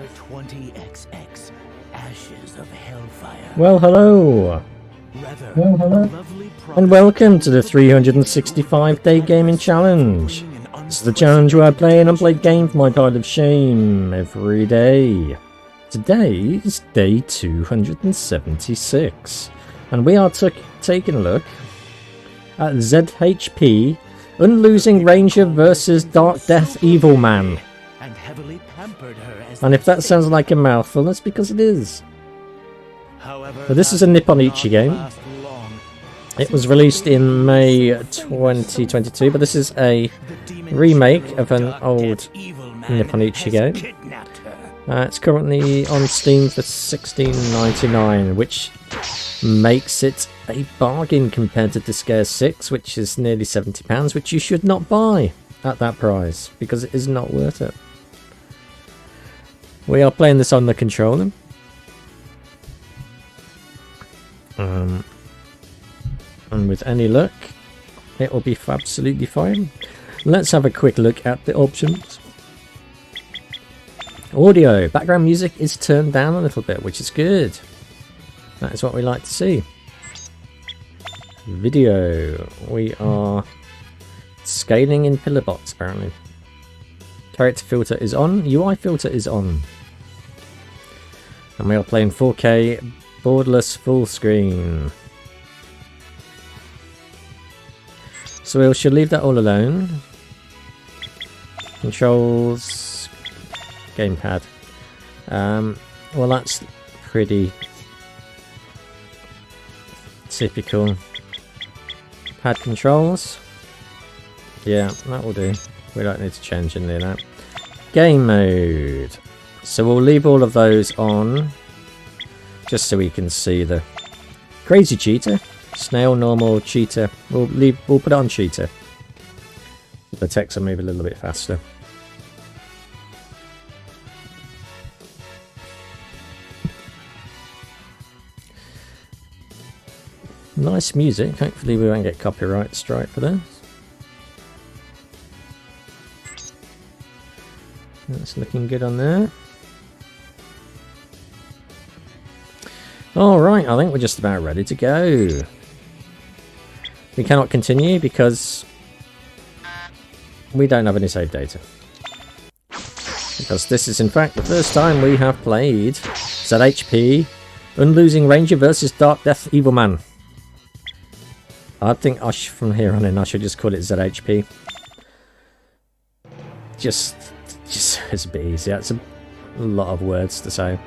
Year 20XX. Ashes of Hellfire. Well, hello. And welcome to the 365-day gaming challenge. This is the challenge where I play an unplayed game for my pile of shame every day. Today is day 276, and we are taking a look at ZHP, Unlosing Ranger versus Darkdeath Evilman. And if that sounds like a mouthful, that's because it is. But this is a Nipponichi game. It was released in May 2022, but this is a remake of an old Nipponichi game. It's currently on Steam for $16.99, which makes it a bargain compared to Disgaea 6, which is nearly £70, which you should not buy at that price, because it is not worth it. We are playing this on the controller. And with any luck, it will be absolutely fine. Let's have a quick look at the options. Audio. Background music is turned down a little bit, which is good. That is what we like to see. Video. We are scaling in pillar box, apparently. Character filter is on. UI filter is on. And we are playing 4K borderless full screen. So we should leave that all alone. Controls, gamepad. Well, that's pretty typical. Pad controls. Yeah, that will do. We don't need to change any of that. Game mode. So we'll leave all of those on, just so we can see the crazy cheetah. Snail, normal, cheetah. We'll put it on cheetah. The text will move a little bit faster. Nice music. Hopefully we won't get copyright strike for this. That's looking good on there. Alright, I think we're just about ready to go. We cannot continue because we don't have any save data. Because this is in fact the first time we have played ZHP, Unlosing Ranger versus Darkdeath Evilman. I think from here on in I should just call it ZHP. Just it's a bit easier. It's a lot of words to say.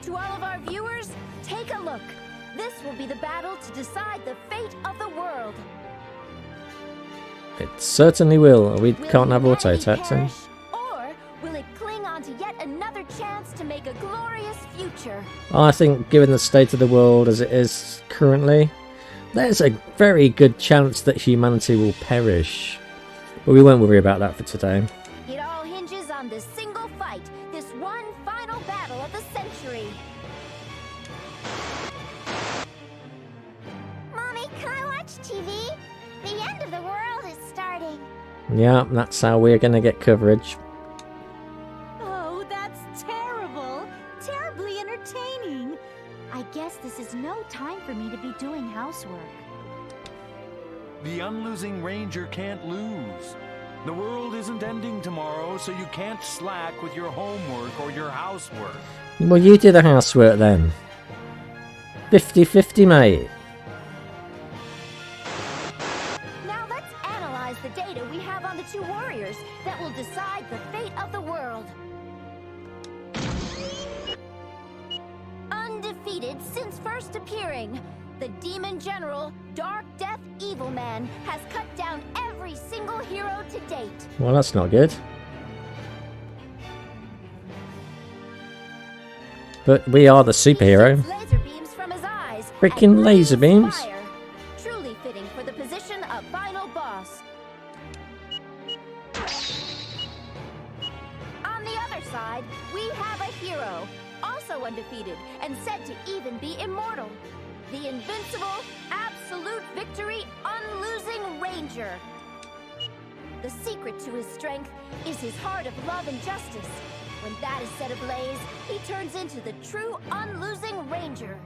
To all of our viewers, take a look. This will be the battle to decide the fate of the world. It certainly will. We can't have auto attack then. Or will it cling on to yet another chance to make a glorious future? I think given the state of the world as it is currently, there's a very good chance that humanity will perish. But we won't worry about that for today. It all hinges on this single fight, this one final battle of the century. Mommy, can I watch TV? The end of the world is starting. Yeah, that's how we're going to get coverage. Oh, that's terrible. Terribly entertaining. I guess this is no time for me to be doing housework. The Unlosing Ranger can't lose. The world isn't ending tomorrow, so you can't slack with your homework or your housework. Well, you do the housework then. 50-50, mate. Now let's analyze the data we have on the two warriors that will decide the fate of the world. Undefeated since first appearing, the demon general, Darkdeath Evilman, has cut down every single hero to date. Well, that's not good. But we are the superhero. Laser beams from his eyes. Freaking and laser breathes beams. fire. Truly fitting for the position of final boss. On the other side, we have a hero, also undefeated and said to even be immortal. The invincible, absolute victory, Unlosing Ranger. The secret to his strength is his heart of love and justice. When that is set ablaze, he turns into the true unlosing ranger.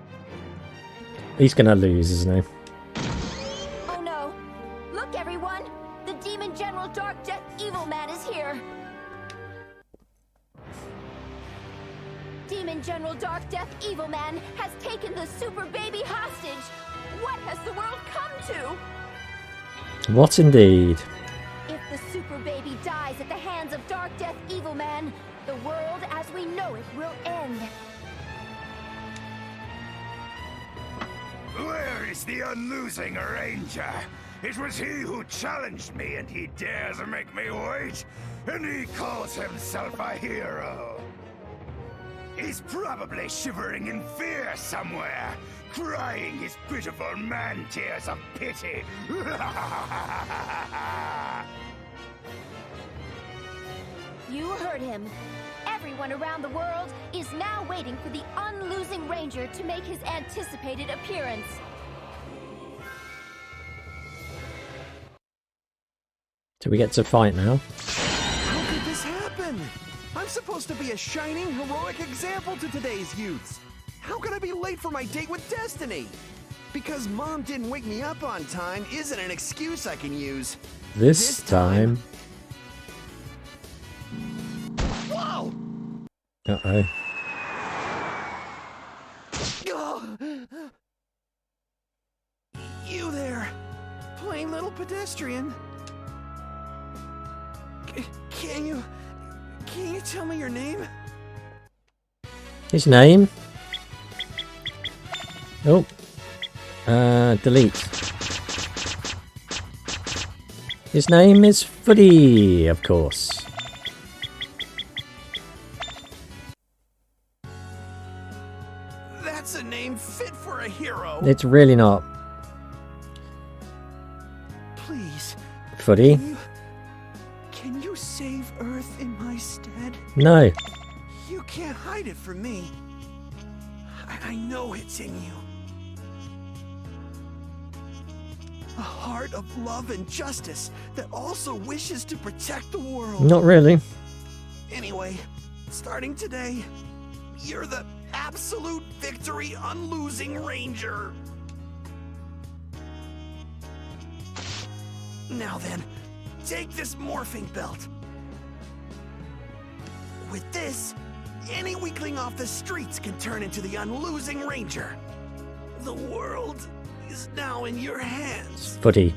He's gonna lose, isn't he? Oh no! Look, everyone! The Demon General Darkdeath Evilman is here! Demon General Darkdeath Evilman has taken the Super Baby hostage! What has the world come to? What indeed? If the Super Baby dies at the hands of Darkdeath Evilman, the world as we know it will end. Where is the unlosing ranger? It was he who challenged me, and he dares make me wait, and he calls himself a hero. He's probably shivering in fear somewhere, crying his pitiful man tears of pity. You heard him. Everyone around the world is now waiting for the unlosing ranger to make his anticipated appearance. Do we get to fight now? How could this happen? I'm supposed to be a shining, heroic example to today's youths. How could I be late for my date with Destiny? Because Mom didn't wake me up on time isn't an excuse I can use. This time. Whoa! Uh-oh. You there, plain little pedestrian. Can you tell me your name? His name? Oh. Delete. His name is Footy, of course. That's a name fit for a hero. It's really not. Please. Footy? Can you save Earth in my stead? No. You can't hide it from me. I know it's in you. A heart of love and justice that also wishes to protect the world. Not really. Anyway, starting today, you're the absolute victory unlosing ranger. Now then, take this morphing belt. With this, any weakling off the streets can turn into the unlosing ranger. The world is now in your hands. Footy.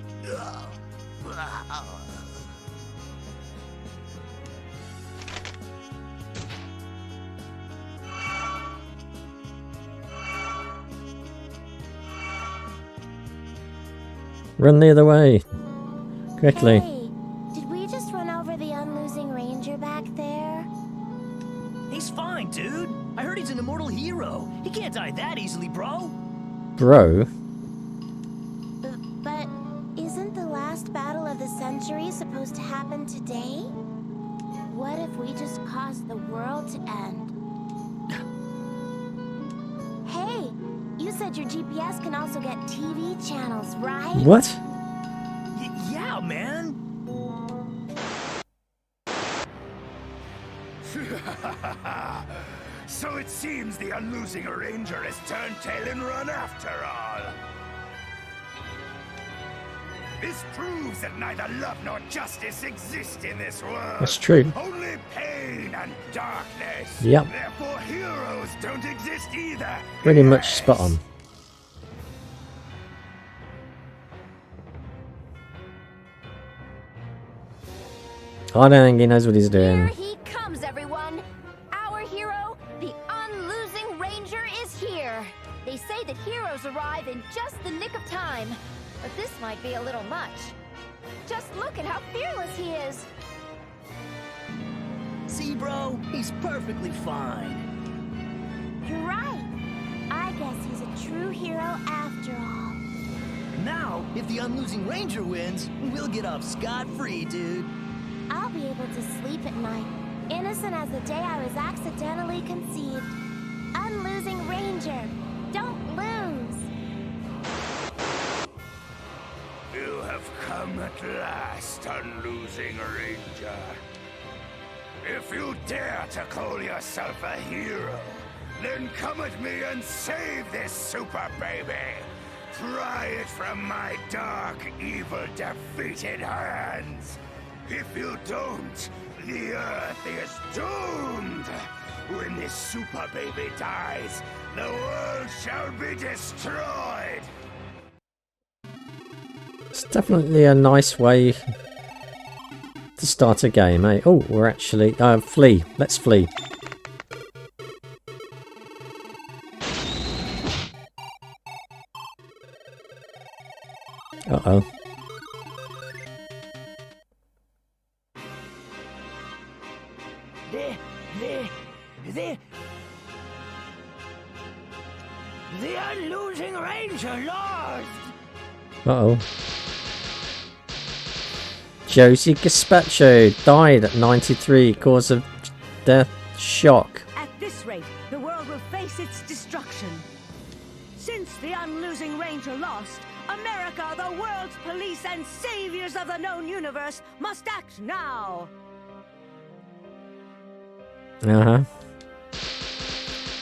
Run the other way. Quickly. Hey, did we just run over the unlosing ranger back there? He's fine, dude. I heard he's an immortal hero. He can't die that easily, bro. Bro? But isn't the last battle of the century supposed to happen today? What if we just caused the world to end? Hey, you said your GPS can also get TV channels, right? What? Yeah, man. So it seems the unlosing ranger has turned tail and run after all. This proves that neither love nor justice exist in this world. That's true. Only pain and darkness. Yep. Therefore heroes don't exist either. Pretty much spot on. I don't think he knows what he's doing. Here he comes, everyone. Our hero, the unlosing ranger, is here. They say that heroes arrive in just the nick of time, but this might be a little much. Just look at how fearless he is. See, bro? He's perfectly fine. You're right. I guess he's a true hero after all. Now, if the unlosing ranger wins, we'll get off scot-free, dude. I'll be able to sleep at night, innocent as the day I was accidentally conceived. Unlosing ranger, don't lose. You have come at last, unlosing ranger. If you dare to call yourself a hero, then come at me and save this super baby. Pry it from my dark, evil, defeated hands. If you don't, the Earth is doomed. When this super baby dies, the world shall be destroyed. It's definitely a nice way to start a game, eh? Oh, we're actually... flee. Let's flee. Uh-oh. The Unlosing Ranger lost! Uh-oh. Josie Gazpacho died at 93, cause of death shock. At this rate, the world will face its destruction. Since the Unlosing Ranger lost, America, the world's police and saviors of the known universe, must act now! Uh-huh.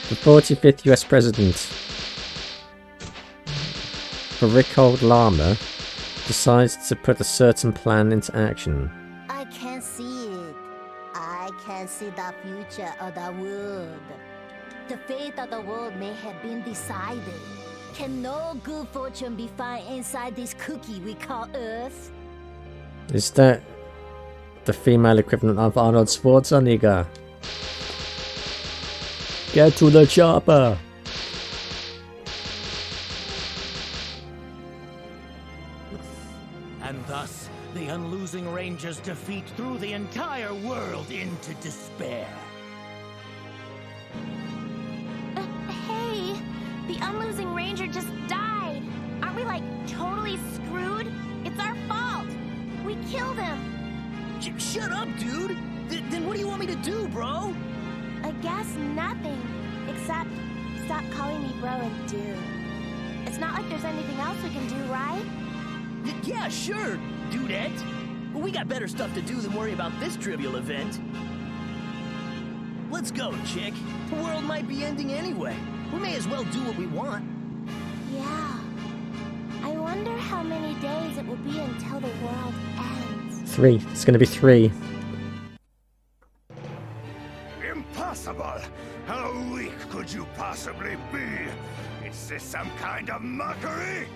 The 45th US President, Barack Obama, decides to put a certain plan into action. I can see it. I can see the future of the world. The fate of the world may have been decided. Can no good fortune be found inside this cookie we call Earth? Is that the female equivalent of Arnold Schwarzenegger? Get to the chopper! And thus, the Unlosing Ranger's defeat threw the entire world into despair. Hey, the Unlosing Ranger just died. Aren't we, like, totally screwed? It's our fault. We killed him. Shut up, dude! Then what do you want me to do, bro? I guess nothing. Except stop calling me bro and dude. It's not like there's anything else we can do, right? Yeah, sure, dudette. But we got better stuff to do than worry about this trivial event. Let's go, chick. The world might be ending anyway. We may as well do what we want. Yeah. I wonder how many days it will be until the world ends. 3. It's gonna be 3. Impossible! How weak could you possibly be? Is this some kind of mockery?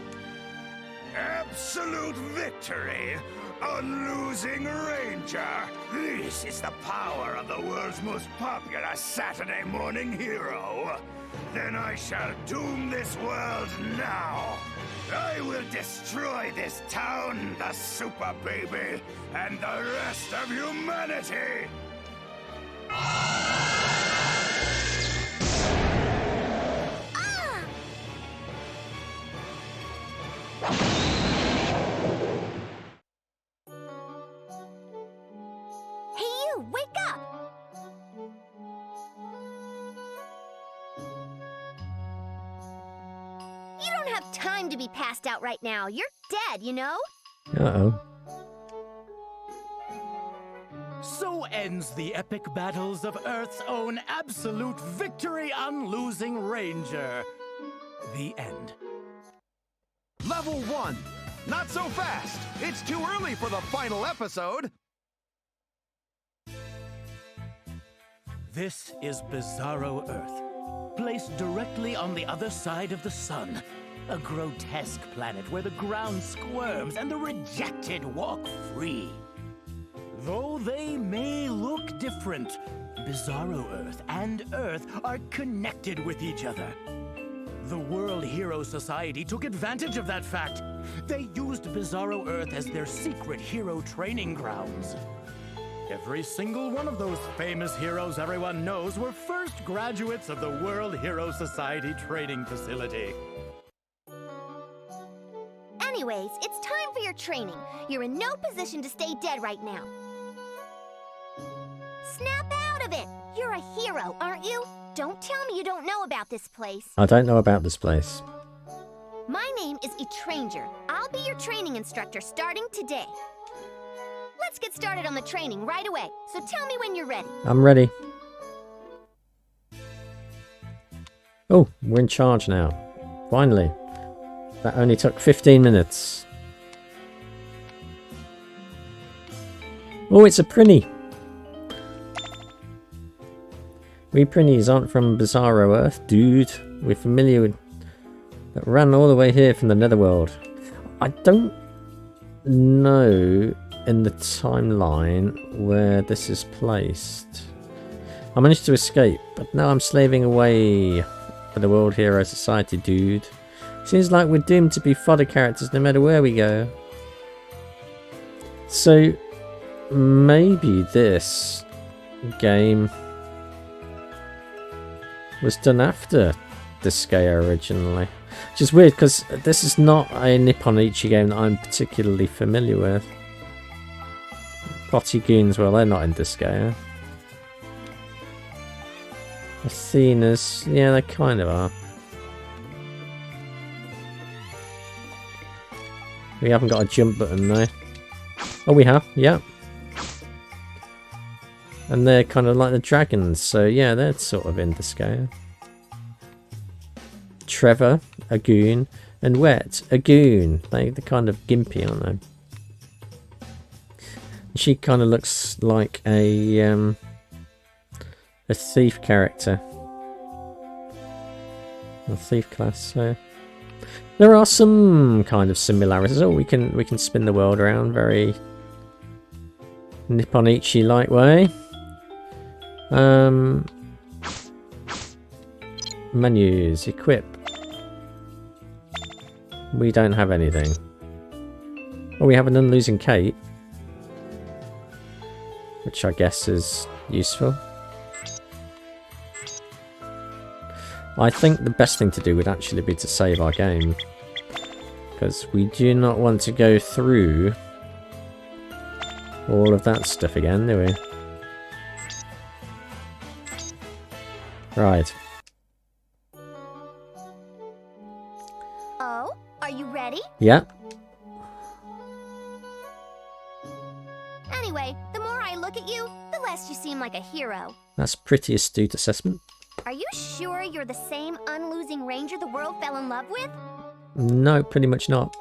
Absolute victory! Unlosing Ranger! This is the power of the world's most popular Saturday morning hero! Then I shall doom this world now! I will destroy this town, the Super Baby, and the rest of humanity! Hey you, wake up! You don't have time to be passed out right now. You're dead, you know? Uh-oh. So ends the epic battles of Earth's own absolute victory Unlosing Ranger. The end. Level 1. Not so fast. It's too early for the final episode. This is Bizarro Earth, placed directly on the other side of the sun. A grotesque planet where the ground squirms and the rejected walk free. Though they may look different, Bizarro Earth and Earth are connected with each other. The World Hero Society took advantage of that fact. They used Bizarro Earth as their secret hero training grounds. Every single one of those famous heroes everyone knows were first graduates of the World Hero Society training facility. Anyways, it's time for your training. You're in no position to stay dead right now. Snap out of it! You're a hero, aren't you? Don't tell me you don't know about this place. I don't know about this place. My name is Etranger. I'll be your training instructor starting today. let's get started on the training right away. So tell me when you're ready. I'm ready. Oh, we're in charge now. Finally. That only took 15 minutes. Oh, it's a Prinny. We Prinnies aren't from Bizarro Earth, dude. We're familiar with... That ran all the way here from the Netherworld. I don't know in the timeline where this is placed. I managed to escape, but now I'm slaving away for the World Hero Society, dude. Seems like we're doomed to be fodder characters no matter where we go. So, maybe this game was done after Disgaea originally. Which is weird, because this is not a Nippon Ichi game that I'm particularly familiar with. Potty Goons, well, they're not in Disgaea. Athenas, yeah, they kind of are. We haven't got a jump button though. Oh, we have, yeah. And they're kind of like the dragons, so yeah, they're sort of in Disgaea. Trevor, a goon, and Wet, a goon. They're kind of gimpy, aren't they? She kind of looks like a thief character. A thief class, so there are some kind of similarities. Oh, we can spin the world around very Nippon Ichi like way. Menus, equip. We don't have anything. Oh, we have an Unlosing cape, which I guess is useful. I think the best thing to do would actually be to save our game, because we do not want to go through all of that stuff again, do we? Right. Oh, are you ready? Yeah. Anyway, the more I look at you, the less you seem like a hero. That's pretty astute assessment. Are you sure you're the same Unlosing Ranger the world fell in love with? No, pretty much not.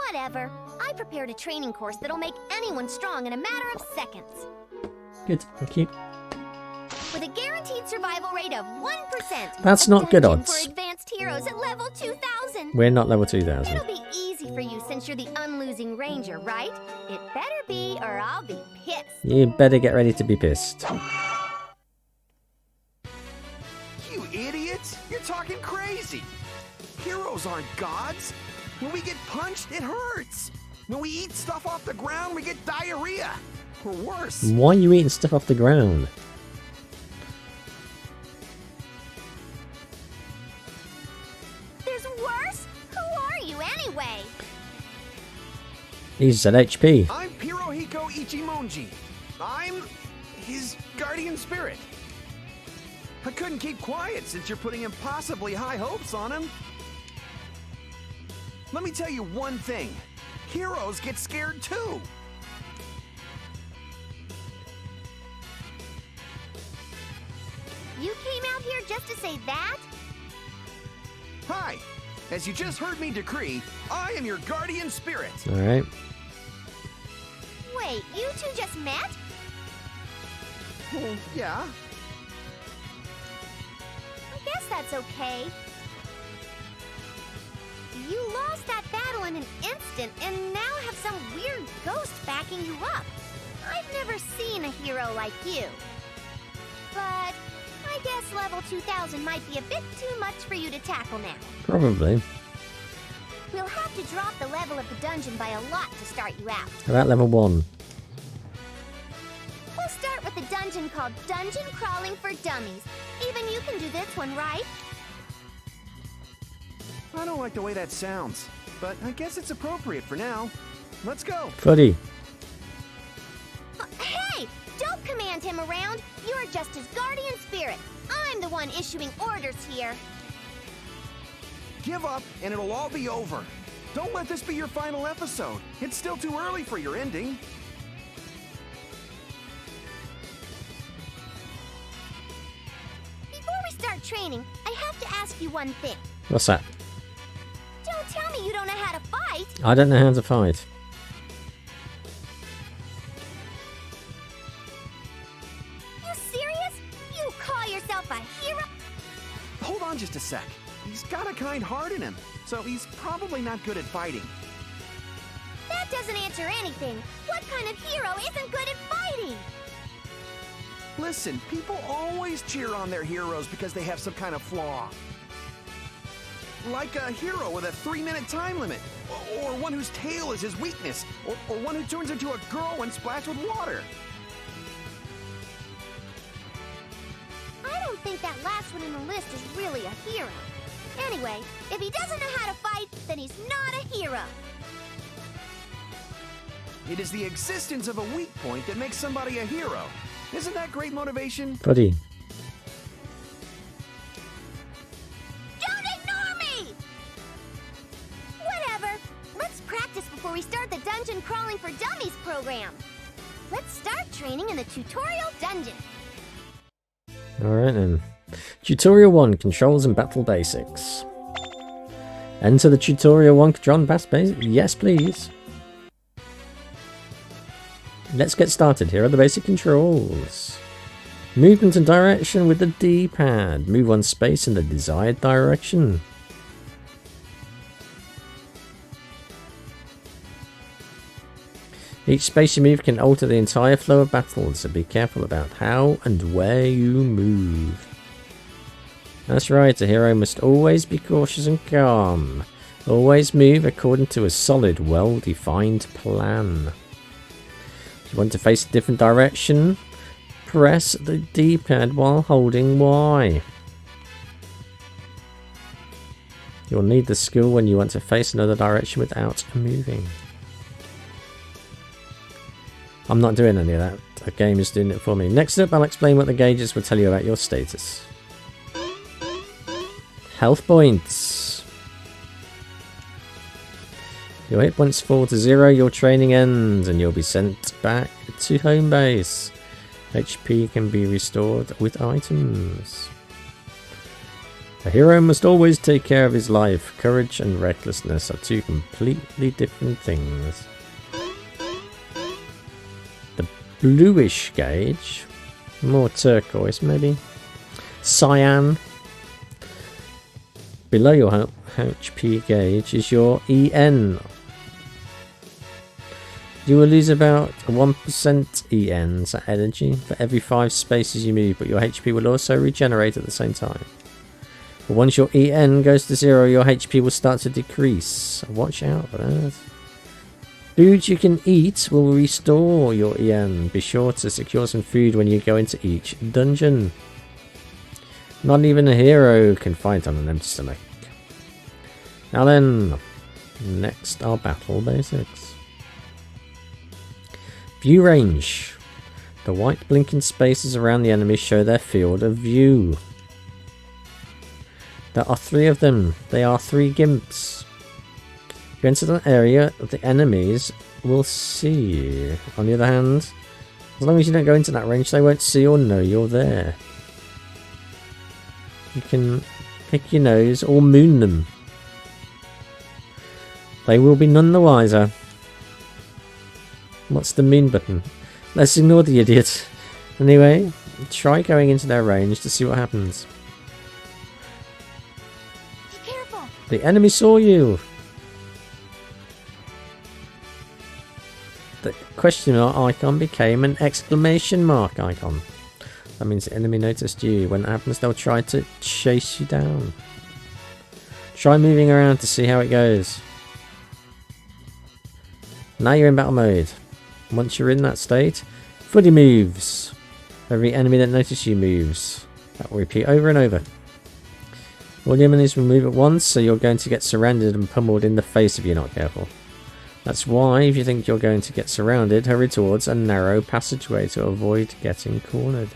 Whatever. I prepared a training course that'll make anyone strong in a matter of seconds. Good, thank you. With a guaranteed survival rate of 1%. That's not good odds. For advanced heroes at level 2000. We're not level 2000. It'll be easy for you since you're the Unlosing Ranger, right? It better be, or I'll be pissed. You better get ready to be pissed. You idiots! You're talking crazy! Heroes aren't gods! When we get punched, it hurts! When we eat stuff off the ground, we get diarrhea! Or worse. Why are you eating stuff off the ground? There's worse? Who are you anyway? He's ZHP. I'm Pirohiko Ichimonji. I'm his guardian spirit. I couldn't keep quiet since you're putting impossibly high hopes on him. Let me tell you one thing. Heroes get scared too. You came out here just to say that? Hi. As you just heard me decree, I am your guardian spirit. Alright. Wait, you two just met? Well, yeah. I guess that's okay. You lost that battle in an instant and now have some weird ghost backing you up. I've never seen a hero like you. But I guess level 2000 might be a bit too much for you to tackle now. Probably. We'll have to drop the level of the dungeon by a lot to start you out. About level 1. We'll start with the dungeon called Dungeon Crawling for Dummies. Even you can do this one, right? I don't like the way that sounds, but I guess it's appropriate for now. Let's go. Fuddy. Hey! Don't command him around! You're just his guardian spirit. I'm the one issuing orders here. Give up, and it'll all be over. Don't let this be your final episode. It's still too early for your ending. Before we start training, I have to ask you one thing. What's that? Don't tell me you don't know how to fight. I don't know how to fight. You serious? You call yourself a hero? Hold on just a sec. He's got a kind heart in him, so he's probably not good at fighting. That doesn't answer anything. What kind of hero isn't good at fighting? Listen, people always cheer on their heroes because they have some kind of flaw. Like a hero with a 3-minute time limit, or one whose tail is his weakness, or one who turns into a girl when splashed with water. I don't think that last one in the list is really a hero. Anyway, if he doesn't know how to fight, then he's not a hero. It is the existence of a weak point that makes somebody a hero. Isn't that great motivation? Buddy. Don't ignore me! Whatever. Let's practice before we start the Dungeon Crawling for Dummies program. Let's start training in the tutorial dungeon. Alright then. Tutorial 1, Controls and Battle Basics. Enter the Tutorial 1 Control and Battle Basics. Yes, please. Let's get started. Here are the basic controls. Movement and direction with the D-pad. Move one space in the desired direction. Each space you move can alter the entire flow of battle, so be careful about how and where you move. That's right, a hero must always be cautious and calm. Always move according to a solid, well-defined plan. If you want to face a different direction, press the D-pad while holding Y. You'll need the skill when you want to face another direction without moving. I'm not doing any of that. The game is doing it for me. Next up, I'll explain what the gauges will tell you about your status. Health points. Your hit points fall to 0, your training ends, and you'll be sent back to home base. HP can be restored with items. A hero must always take care of his life. Courage and recklessness are two completely different things. The bluish gauge, more turquoise maybe, cyan. Below your HP gauge is your EN. You will lose about 1% EN, so energy, for every 5 spaces you move, but your HP will also regenerate at the same time. But once your EN goes to 0, your HP will start to decrease. Watch out for that. Food you can eat will restore your EN. Be sure to secure some food when you go into each dungeon. Not even a hero can fight on an empty stomach. Now then, next are battle basics. View range. The white blinking spaces around the enemy show their field of view. There are 3 of them. They are 3 gimps. If you enter an area, the enemies will see you. On the other hand, as long as you don't go into that range, they won't see or know you're there. You can pick your nose or moon them. They will be none the wiser. What's the moon button? Let's ignore the idiot. Anyway, try going into their range to see what happens. Be careful. The enemy saw you. The question mark icon became an exclamation mark icon. That means the enemy noticed you. When it happens, they'll try to chase you down. Try moving around to see how it goes. Now you're in battle mode. Once you're in that state, footy moves. Every enemy that notices you moves. That will repeat over and over. All the enemies will move at once, so you're going to get surrounded and pummeled in the face if you're not careful. That's why, if you think you're going to get surrounded, hurry towards a narrow passageway to avoid getting cornered.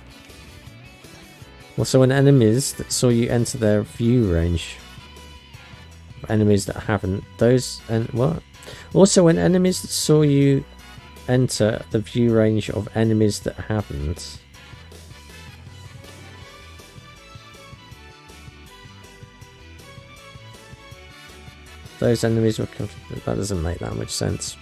Also, when enemies that saw you enter their view range Enemies that haven't. Those and what? Also, when enemies that saw you enter the view range of enemies that haven't. Those enemies were... That doesn't make that much sense.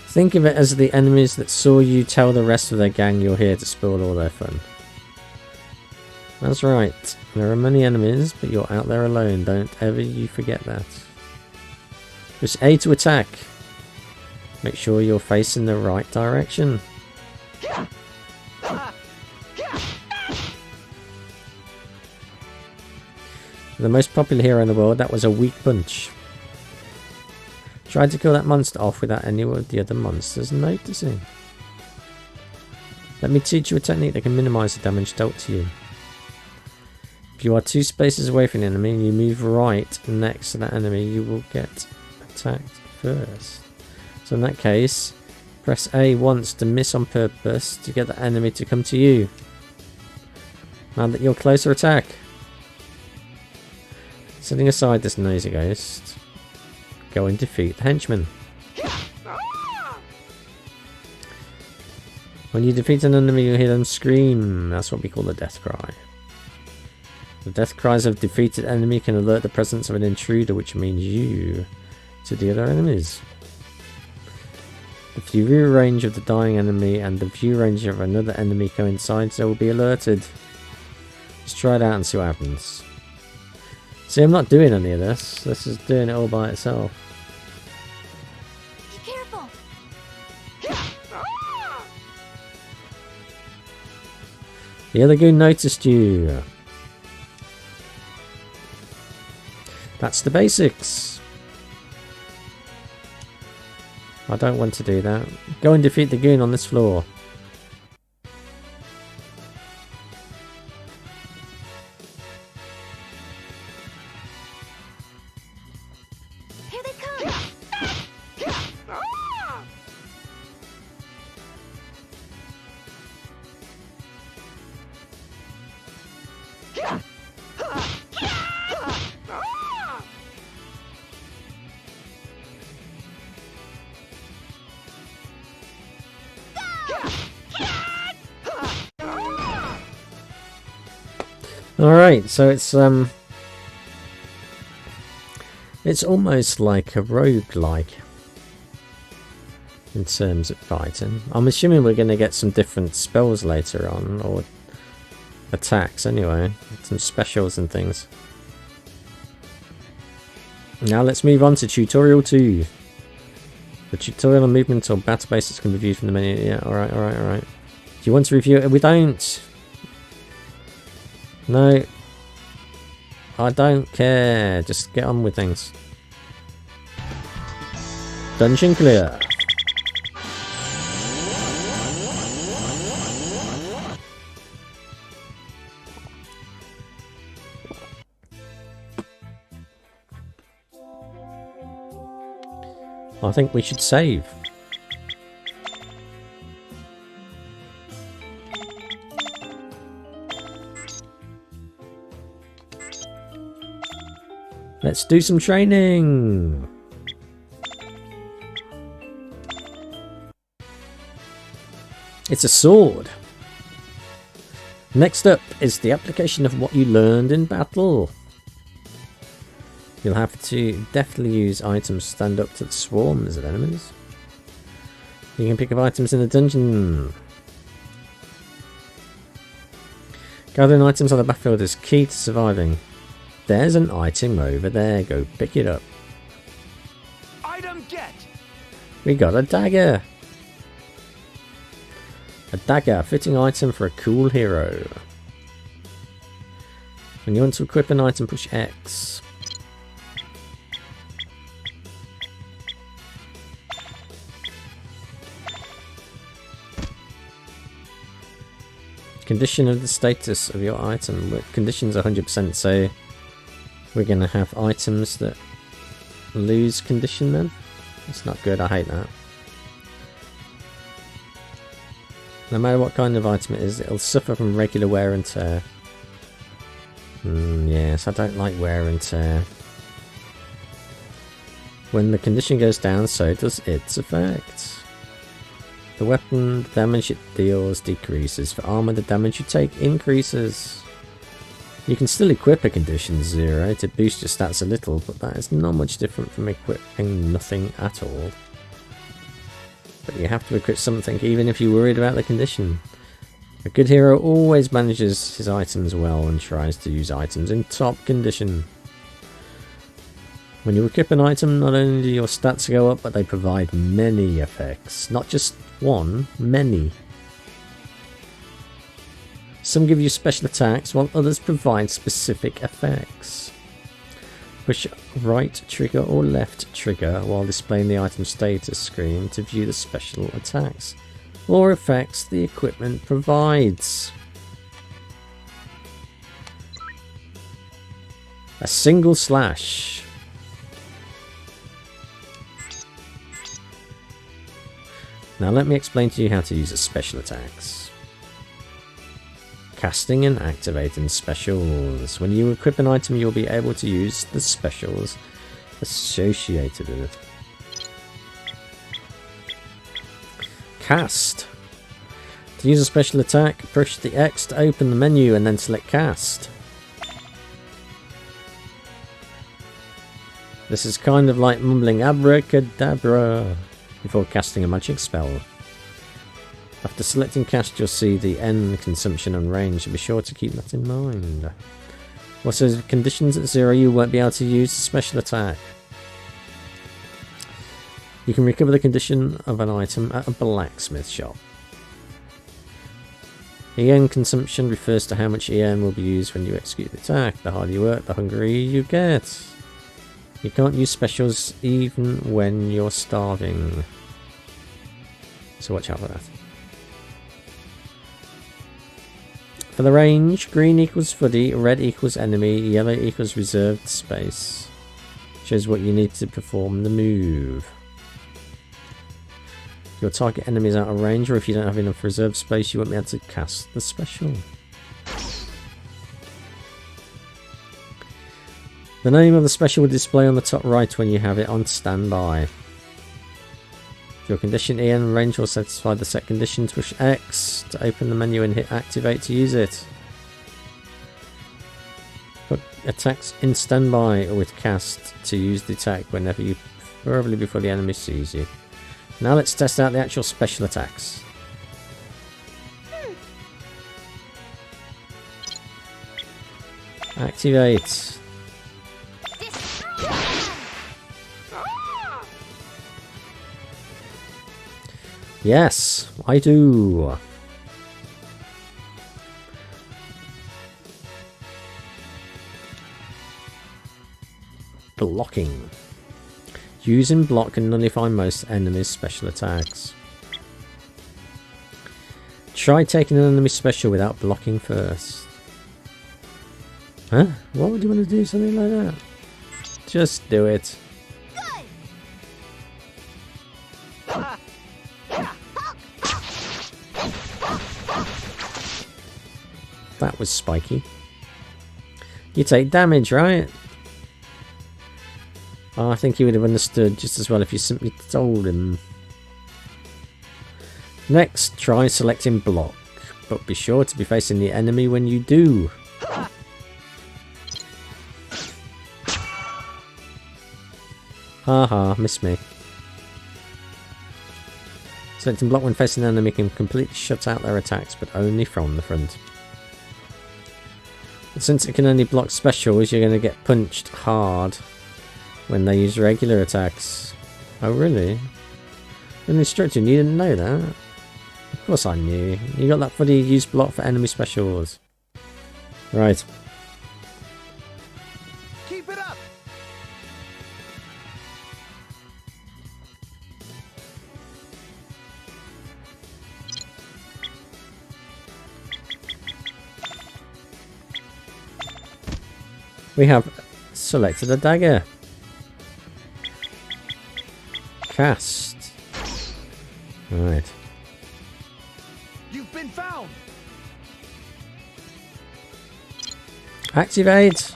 Think of it as the enemies that saw you tell the rest of their gang you're here to spoil all their fun. That's right. There are many enemies, but you're out there alone. Don't ever you forget that. Press A to attack. Make sure you're facing the right direction. The most popular hero in the world, that was a weak punch. Tried to kill that monster off without any of the other monsters noticing. Let me teach you a technique that can minimize the damage dealt to you. If you are 2 spaces away from the enemy and you move right next to that enemy, you will get attacked first. So in that case, press A once to miss on purpose to get the enemy to come to you. Now that you're closer, attack. Setting aside this noisy ghost, go and defeat the henchman. When you defeat an enemy, you hear them scream. That's what we call the death cry. The death cries of defeated enemy can alert the presence of an intruder, which means you, to the other enemies. If the view range of the dying enemy and the view range of another enemy coincides, they will be alerted. Just try it out and see what happens. See, I'm not doing any of this. This is doing it all by itself. Be careful. The other goon noticed you. That's the basics. I don't want to do that. Go and defeat the goon on this floor. Here they come. Alright, so it's almost like a roguelike in terms of fighting. I'm assuming we're going to get some different spells later on, or attacks anyway, some specials and things. Now let's move on to tutorial 2. The tutorial on movement or battle basics can be viewed from the menu. Yeah, alright. Do you want to review it? We don't! No, I don't care. Just get on with things. Dungeon clear. I think we should save. Let's do some training. It's a sword. Next up is the application of what you learned in battle. You'll have to deftly use items to stand up to the swarms of enemies. You can pick up items in the dungeon. Gathering items on the battlefield is key to surviving. There's an item over there. Go pick it up. Item get. We got a dagger. A dagger, fitting item for a cool hero. When you want to equip an item, push X. Condition of the status of your item. Conditions 100%, so we're going to have items that lose condition then. That's not good, I hate that. No matter what kind of item it is, it'll suffer from regular wear and tear. Yes, I don't like wear and tear. When the condition goes down, so does its effect. The weapon damage it deals decreases. For armor, the damage you take increases. You can still equip a condition 0 to boost your stats a little, but that is not much different from equipping nothing at all. But you have to equip something even if you're worried about the condition. A good hero always manages his items well and tries to use items in top condition. When you equip an item, not only do your stats go up, but they provide many effects. Not just one, many. Some give you special attacks, while others provide specific effects. Push right trigger or left trigger while displaying the item status screen to view the special attacks or effects the equipment provides. A single slash. Now let me explain to you how to use the special attacks. Casting and activating specials. When you equip an item, you'll be able to use the specials associated with it. Cast. To use a special attack, push the X to open the menu and then select cast. This is kind of like mumbling abracadabra before casting a magic spell. After selecting cast, you'll see the N consumption and range, so be sure to keep that in mind. Also, conditions at 0, you won't be able to use the special attack. You can recover the condition of an item at a blacksmith shop. EN consumption refers to how much EN will be used when you execute the attack. The harder you work, the hungrier you get. You can't use specials even when you're starving. So watch out for that. For the range, green equals footy, red equals enemy, yellow equals reserved space. Shows what you need to perform the move. If your target enemy is out of range, or if you don't have enough reserved space, you won't be able to cast the special. The name of the special will display on the top right when you have it on standby. If your condition EN range will satisfy the set condition, push X to open the menu and hit activate to use it. Put attacks in standby with cast to use the attack whenever you, preferably before the enemy sees you. Now let's test out the actual special attacks. Activate. Yes, I do. Blocking. Using block can nullify most enemies' special attacks. Try taking an enemy special without blocking first. Huh? Why would you want to do something like that? Just do it. That was spiky. You take damage, right? Oh, I think he would have understood just as well if you simply told him. Next, try selecting block, but be sure to be facing the enemy when you do. Haha, missed me. Selecting block when facing an enemy can completely shut out their attacks, but only from the front. But since it can only block specials, you're going to get punched hard when they use regular attacks. Oh really? An instruction, you didn't know that? Of course I knew. You got that funny use block for enemy specials. Right. Keep it up. We have selected a dagger. Cast. Alright. You've been found. Activate!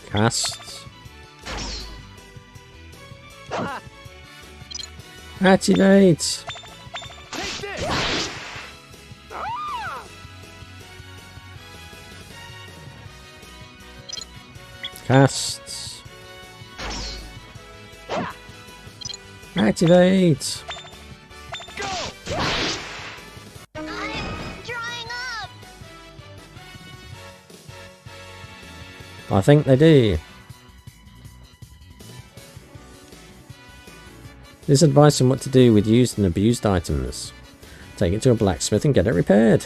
Cast. Activate! Cast. Activate! I'm drying up. I think they do. This advice on what to do with used and abused items. Take it to a blacksmith and get it repaired.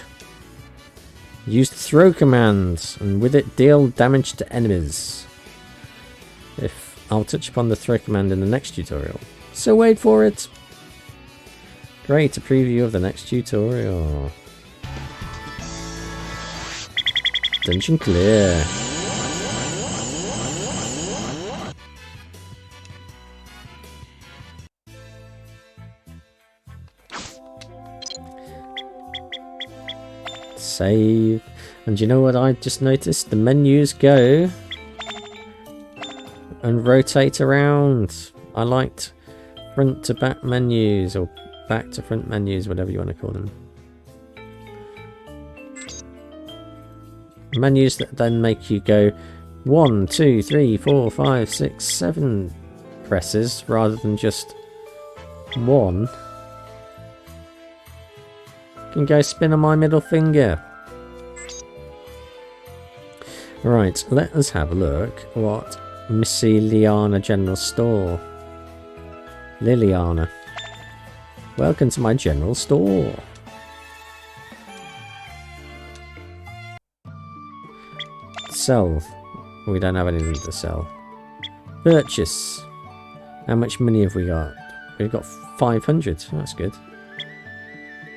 Use the throw command, and with it deal damage to enemies. I'll touch upon the throw command in the next tutorial, so wait for it. Great, a preview of the next tutorial. Dungeon clear. Save. And you know what I just noticed? The menus go and rotate around. I liked front to back menus, or back to front menus, whatever you want to call them. Menus that then make you go 1, 2, 3, 4, 5, 6, 7 presses rather than just 1. Can go spin on my middle finger. Right, let us have a look what Missy Liana General Store. Liliana. Welcome to my general store. Sell. We don't have anything to sell. Purchase. How much money have we got? We've got 500. That's good.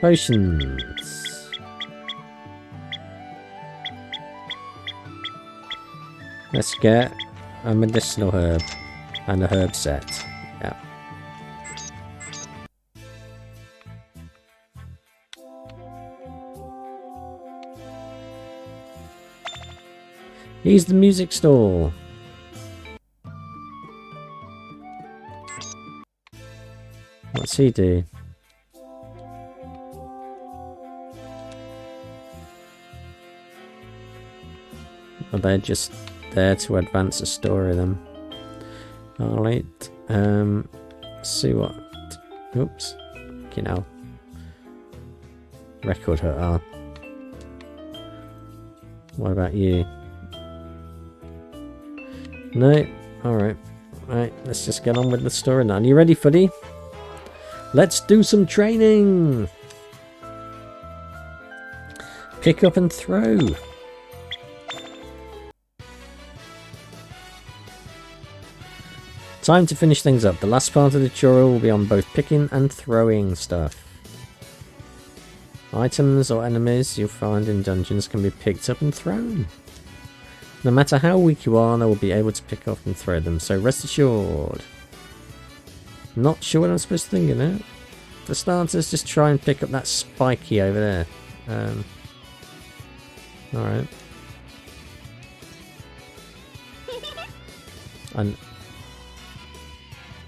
Potions. Let's get a medicinal herb and a herb set. Yeah. Here's the music store. What's he do? Are they just there to advance the story then? Alright. See what. Oops. You know. Record her. Oh. What about you? No? Alright. Right, let's just get on with the story now. Are you ready, Fuddy? Let's do some training! Pick up and throw. Time to finish things up. The last part of the tutorial will be on both picking and throwing stuff. Items or enemies you find in dungeons can be picked up and thrown. No matter how weak you are, they will be able to pick up and throw them, so rest assured. Not sure what I'm supposed to think of it. For starters, just try and pick up that spiky over there. Alright. And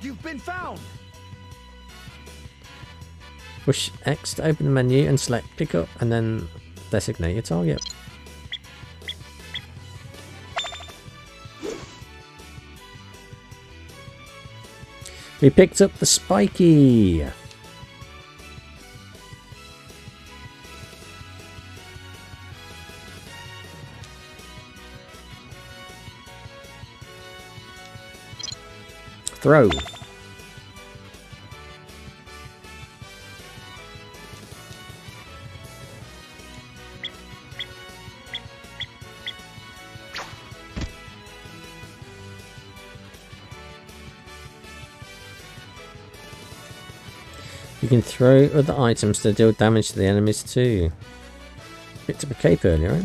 You've been found! push X to open the menu and select pick up and then designate your target. We picked up the spiky. Throw. You can throw other items to deal damage to the enemies too. Picked up a cape earlier, right?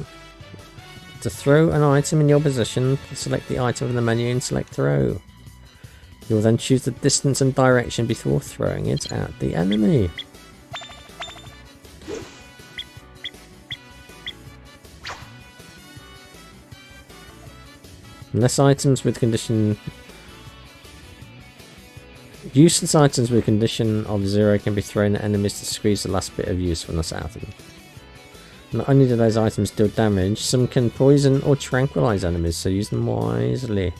To throw an item in your position, select the item in the menu and select throw. You will then choose the distance and direction before throwing it at the enemy. Unless items with condition... Useless items with condition of 0 can be thrown at enemies to squeeze the last bit of usefulness out of them. Not only do those items deal damage, some can poison or tranquilize enemies, so use them wisely.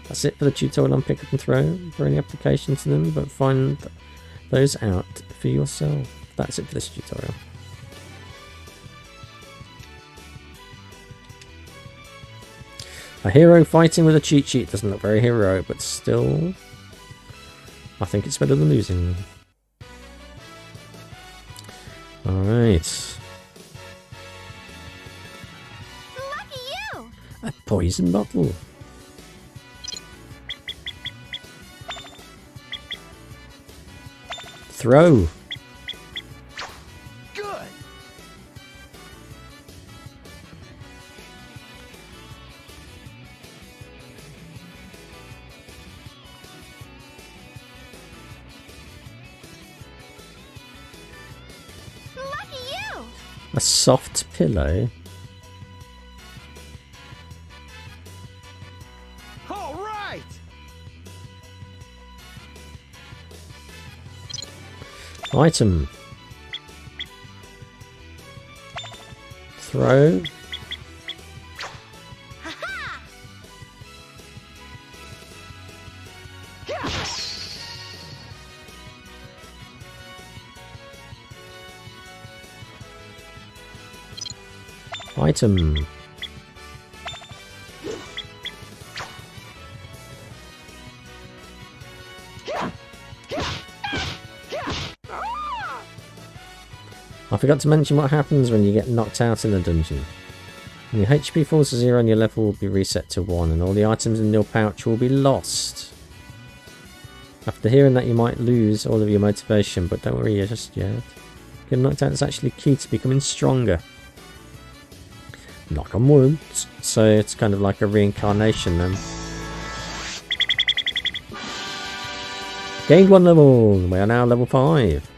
That's it for the tutorial on pick up and throw. For any application to them, but find those out for yourself. That's it for this tutorial. A hero fighting with a cheat sheet doesn't look very heroic, but still, I think it's better than losing. Alright. Lucky you! A poison bottle. Throw. Good. Lucky you! A soft pillow. All right. Item. Throw. Ha-ha! Item. I forgot to mention what happens when you get knocked out in the dungeon. When your HP falls to 0 and your level will be reset to 1 and all the items in your pouch will be lost. After hearing that, you might lose all of your motivation, but don't worry just yet. Getting knocked out is actually key to becoming stronger. Knock on wood, so it's kind of like a reincarnation then. Gained 1 level, we are now level 5.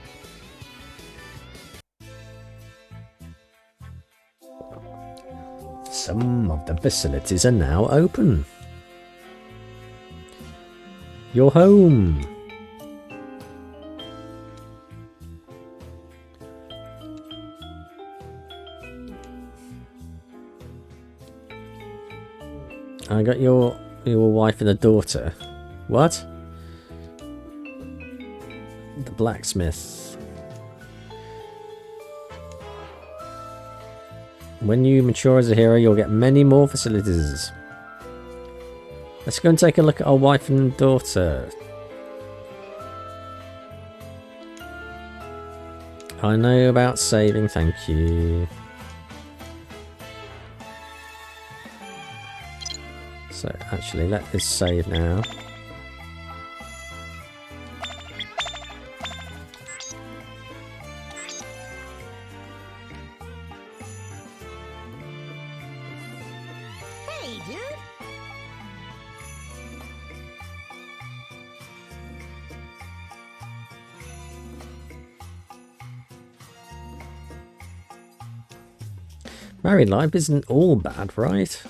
Some of the facilities are now open. Your home. I got your wife and a daughter. What? The blacksmith. When you mature as a hero, you'll get many more facilities. Let's go and take a look at our wife and daughter. I know about saving, thank you. So actually, let this save now. Hey, dude! Married life isn't all bad, right?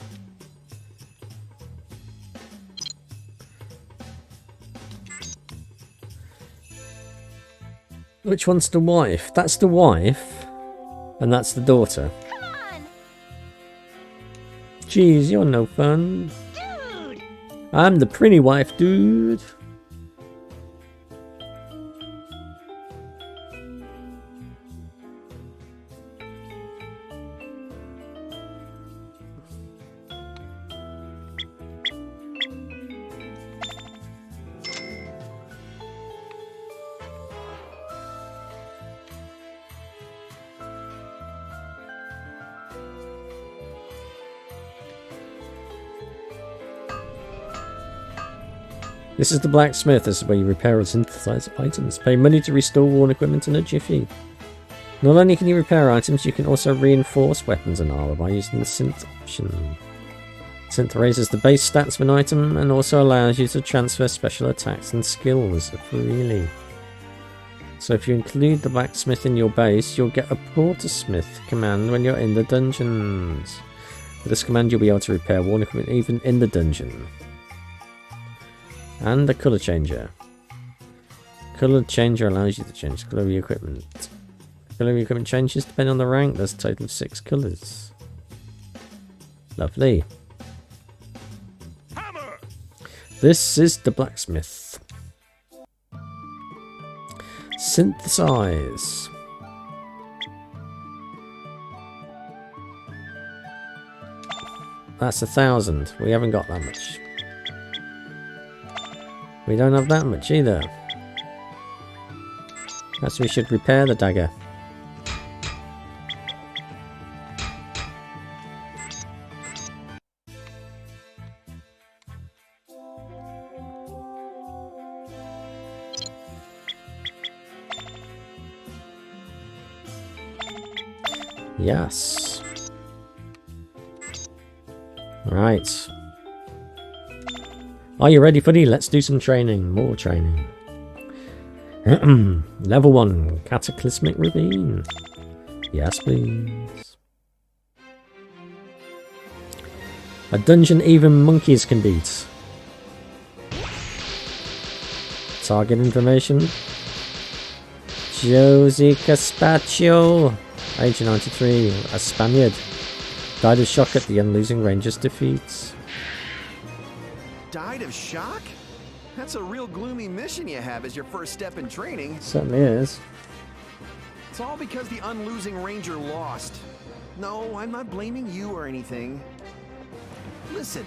Which one's the wife? That's the wife. And that's the daughter. Come on! Jeez, you're no fun. Dude! I'm the pretty wife, dude. This is the blacksmith. This is where you repair or synthesize items. Pay money to restore worn equipment in a jiffy. Not only can you repair items, you can also reinforce weapons and armor by using the synth option. Synth raises the base stats of an item and also allows you to transfer special attacks and skills freely. So if you include the blacksmith in your base, you'll get a portersmith command when you're in the dungeons. With this command you'll be able to repair worn equipment even in the dungeon. And the colour changer. Colour changer allows you to change the colour of your equipment. The colour of your equipment changes depending on the rank. There's a total of 6 colours. Lovely. Hammer! This is the blacksmith. Synthesize. That's 1,000. We haven't got that much. We don't have that much either. That's we should repair the dagger. Yes. Right. Are you ready, Fuddy? Let's do some training. More training. Level 1. Cataclysmic Ravine. Yes, please. A dungeon even monkeys can beat. Target information. Josie Caspacho. Age 93, a Spaniard. Died of shock at the Unlosing Ranger's defeats. Died of shock? That's a real gloomy mission you have as your first step in training. Certainly is. It's all because the Unlosing Ranger lost. No, I'm not blaming you or anything. Listen,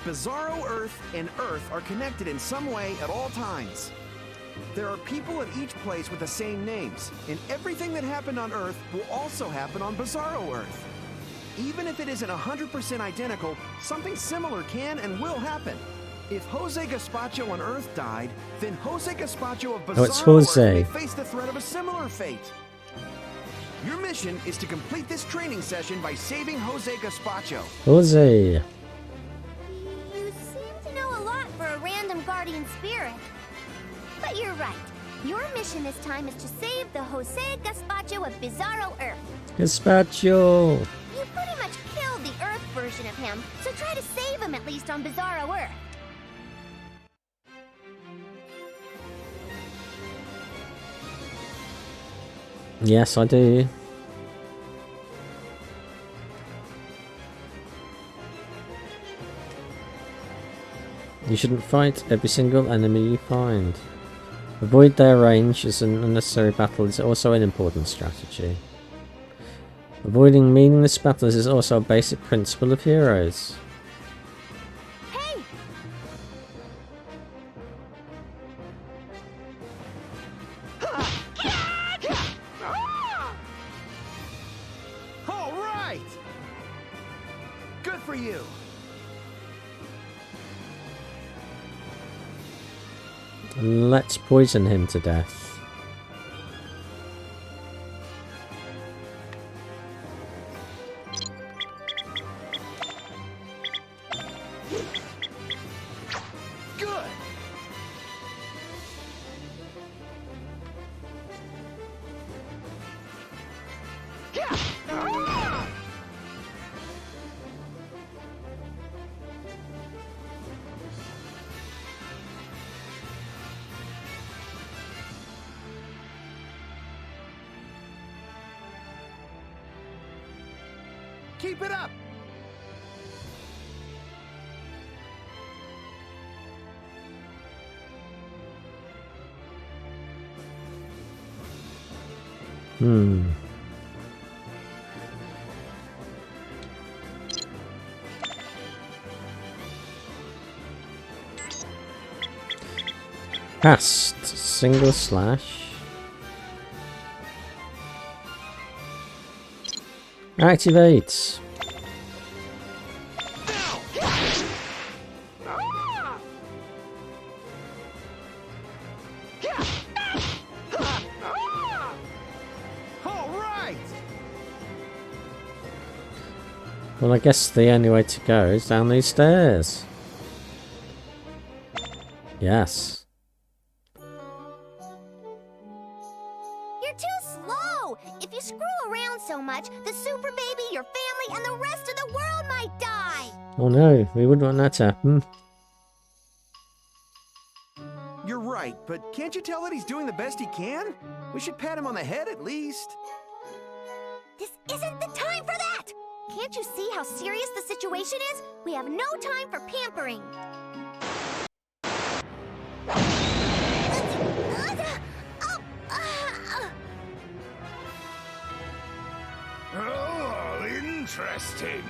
Bizarro Earth and Earth are connected in some way at all times. There are people at each place with the same names, and everything that happened on Earth will also happen on Bizarro Earth. Even if it isn't 100% identical, something similar can and will happen. If Jose Gaspacho on Earth died, then Jose Gaspacho of Bizarro Earth may face the threat of a similar fate. Your mission is to complete this training session by saving Jose Gaspacho. Jose. You seem to know a lot for a random guardian spirit. But you're right. Your mission this time is to save the Jose Gaspacho of Bizarro Earth. Gaspacho! You pretty much killed the Earth version of him, so try to save him at least on Bizarro Earth. Yes, I do. You shouldn't fight every single enemy you find. Avoid their range as an unnecessary battle is also an important strategy. Avoiding meaningless battles is also a basic principle of heroes. Hey! All right! Good for you. Let's poison him to death. Good. Keep it up! Cast single slash. Activate. All right! Well, I guess the only way to go is down these stairs. Yes. You're too slow! If you screw around so much, the super baby, your family, and the rest of the world might die! Oh no, we wouldn't want that to happen. You're right, but can't you tell that he's doing the best he can? We should pat him on the head at least. This isn't the time for that! Can't you see how serious the situation is? We have no time for pampering. Oh, interesting.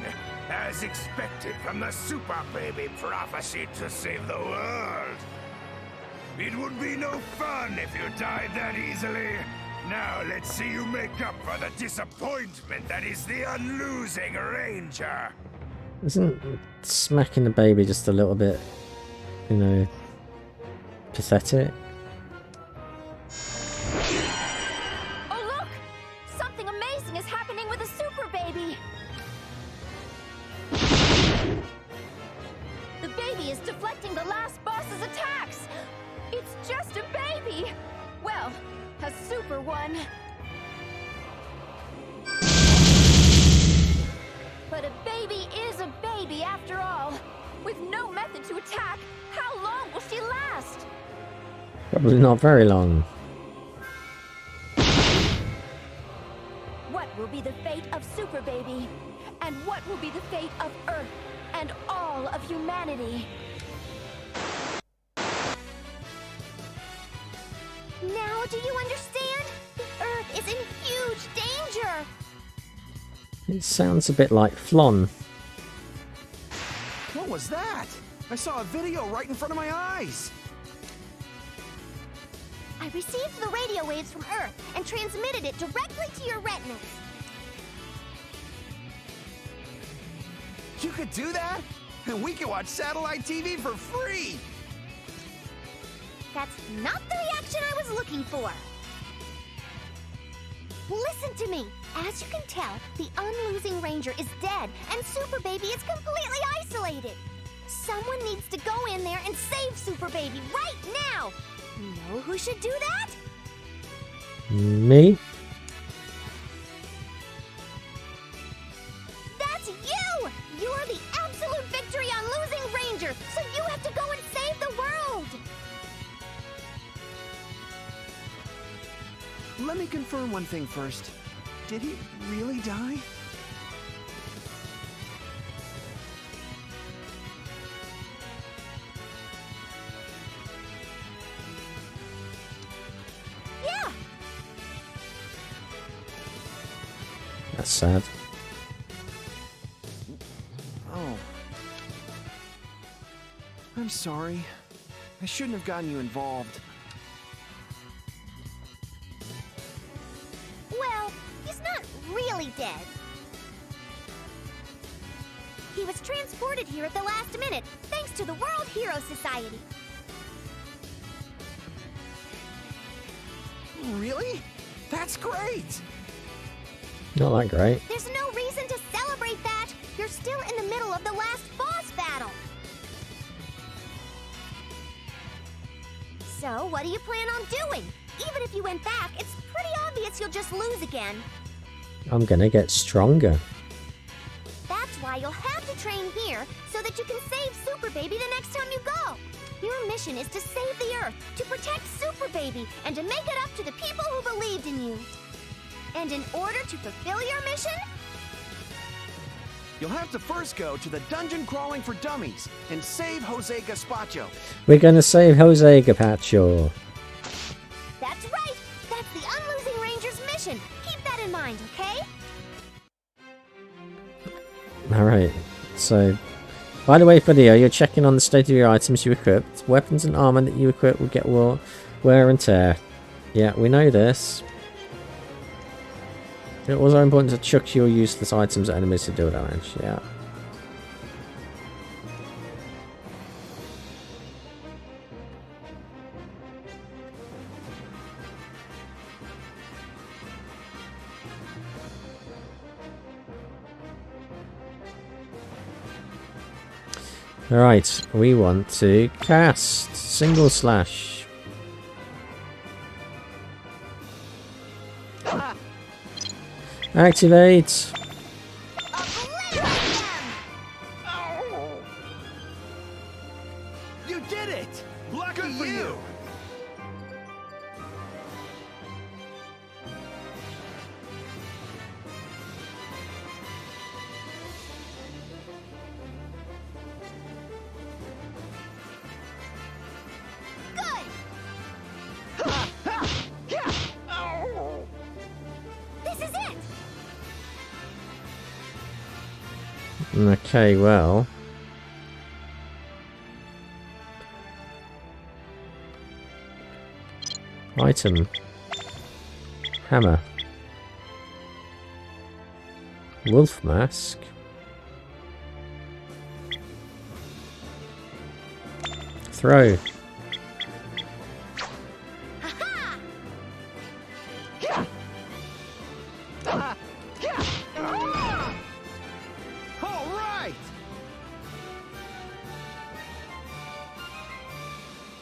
As expected from the super baby prophecy to save the world. It would be no fun if you died that easily. Now let's see you make up for the disappointment that is the Unlosing Ranger. Isn't smacking the baby just a little bit, you know, pathetic? Oh look! Something amazing is happening with the super baby! The baby is deflecting the last boss's attacks! It's just a baby! Well, a super one. But a baby is a baby after all. With no method to attack, how long will she last? Probably not very long. What will be the fate of Super Baby? And what will be the fate of Earth and all of humanity? Now do you understand? The Earth is in huge danger! It sounds a bit like Flon. What was that? I saw a video right in front of my eyes. I received the radio waves from Earth and transmitted it directly to your retinas. You could do that? And we could watch satellite TV for free! That's not the reaction I was looking for. Listen to me. As you can tell, the Unlosing Ranger is dead, and Super Baby is completely isolated. Someone needs to go in there and save Super Baby right now. Know who should do that? Me? That's you! You're the absolute victory Unlosing Ranger, so you have to go and save the world! Let me confirm one thing first. Did he really die? Yeah! That's sad. Oh. I'm sorry. I shouldn't have gotten you involved. Well, he's not really dead. He was transported here at the last minute, thanks to the World Hero Society. Really? That's great! Not that great. There's no reason to celebrate that. You're still in the middle of the last boss battle. So, what do you plan on doing? Even if you went back, it's pretty obvious you'll just lose again. I'm gonna get stronger. That's why you'll have to train here, so that you can save Super Baby the next time you go. Your mission is to save the Earth, to protect Super Baby, and to make it up to the people who believed in you. And in order to fulfill your mission, You'll have to first go to the dungeon crawling for dummies and save Jose Gaspacho. We're gonna save Jose Gapacho. that's right. That's the Unlosing Ranger's mission. Keep that in mind, okay? Alright, so... By the way, video, you're checking on the state of your items you equipped. Weapons and armor that you equip will get wear and tear. Yeah, we know this. It was also important to chuck your useless items at enemies to deal damage. Yeah. Alright, we want to cast single slash. Activate. You did it! Lucky for you! Okay, well. Item. Hammer. Wolf mask. Throw.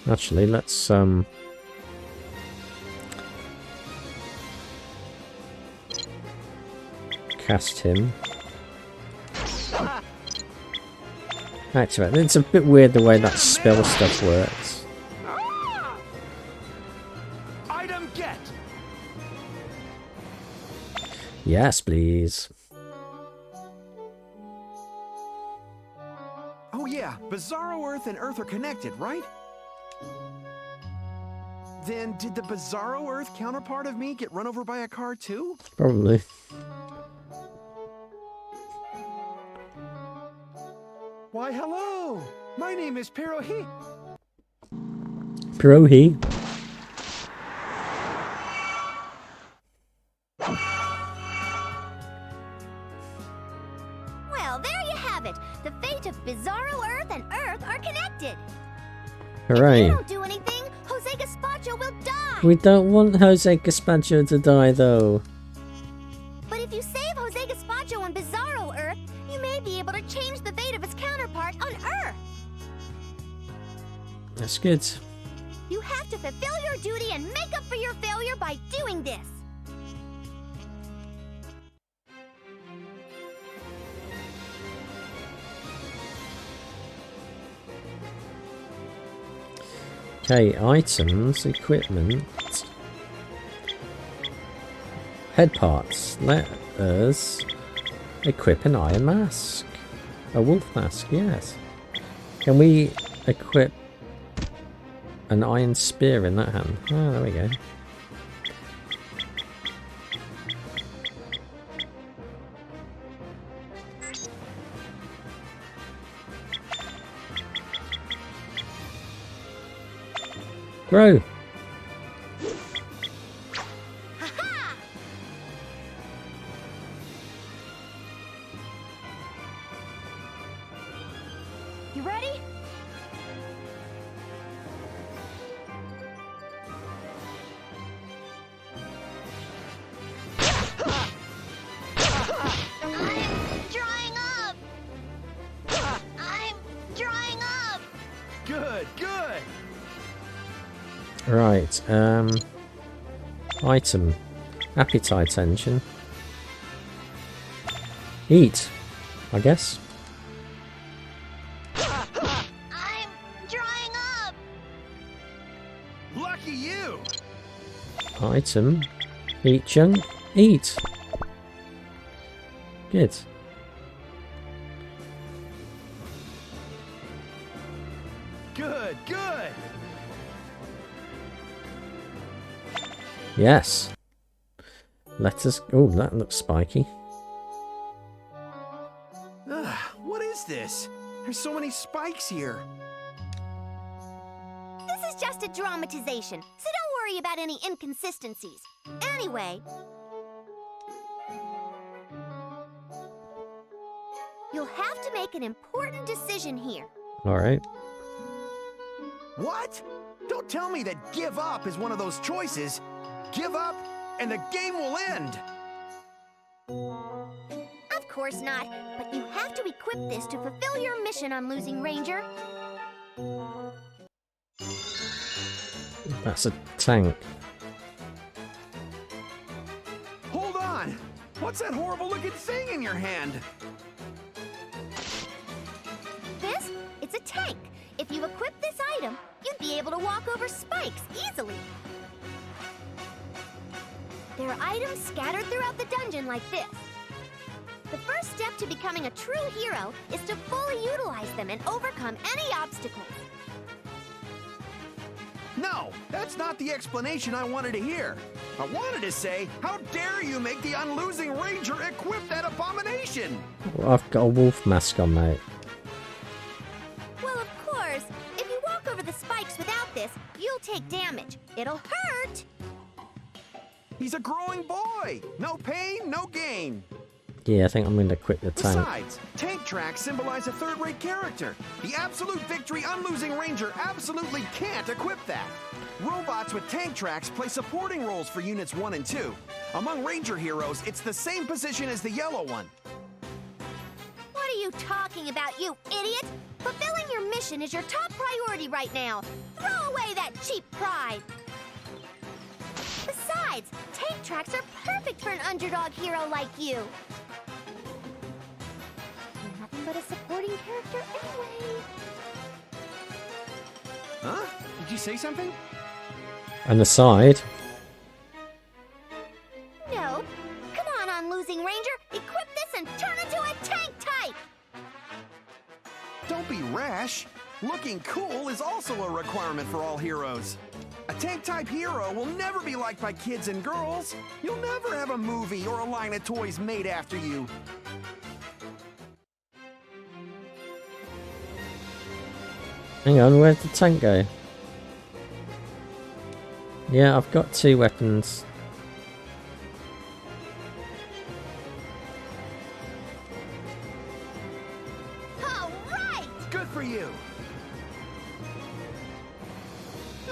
Actually, let's cast him. Activate. It's a bit weird the way that spell stuff works. Item get. Yes, please. Oh yeah, Bizarro Earth and Earth are connected, right? Then did the Bizarro Earth counterpart of me get run over by a car too? Probably. Why, hello! My name is Pirohi. Pirohi. Well, there you have it. The fate of Bizarro Earth and Earth are connected. Hooray. If you don't do anything, Jose Gazpacho will die. We don't want Jose Gazpacho to die, though. But if you save Jose Gazpacho on Bizarro Earth, you may be able to change the fate of its counterpart on Earth. That's good. You have to fulfill your duty and make up for your failure by doing this. Okay, items, equipment, head parts. Let us equip an iron mask. A wolf mask, yes. Can we equip an iron spear in that hand? Oh, there we go. Grow. You ready? I'm drying up. I'm drying up. Good, good. Right, item. Appetite engine. Eat, I guess. I'm drying up. Lucky you. Item. Eat junk. Eat. Good. Good, good. Yes. Let us... Oh, that looks spiky. Ugh, what is this? There's so many spikes here. This is just a dramatization, so don't worry about any inconsistencies. Anyway, you'll have to make an important decision here. Alright. What? Don't tell me that give up is one of those choices. Give up, and the game will end. Of course not. But you have to equip this to fulfill your mission, Unlosing Ranger. That's a tank. Hold on! What's that horrible-looking thing in your hand? This? It's a tank. If you equip this item, you'd be able to walk over spikes easily. There are items scattered throughout the dungeon like this. The first step to becoming a true hero is to fully utilize them and overcome any obstacles. No, that's not the explanation I wanted to hear. I wanted to say, how dare you make the Unlosing Ranger equip that abomination? Well, I've got a wolf mask on, mate. Well, of course, if you walk over the spikes without this, you'll take damage. It'll hurt. He's a growing boy. No pain, no gain. Yeah, I think I'm going to equip the tank. Besides, tank tracks symbolize a third-rate character. The absolute victory Unlosing Ranger absolutely can't equip that. Robots with tank tracks play supporting roles for Units 1 and 2. Among Ranger heroes, it's the same position as the yellow one. What are you talking about, you idiot? Fulfilling your mission is your top priority right now. Throw away that cheap pride. Besides, tank tracks are perfect for an underdog hero like you. You're nothing but a supporting character anyway. Huh? Did you say something? And aside. No. Come on, Unlosing Ranger. Equip this and turn into a tank type. Don't be rash. Looking cool is also a requirement for all heroes. A tank-type hero will never be liked by kids and girls. You'll never have a movie or a line of toys made after you. Hang on, where'd the tank go? Yeah, I've got 2 weapons. All right! Good for you.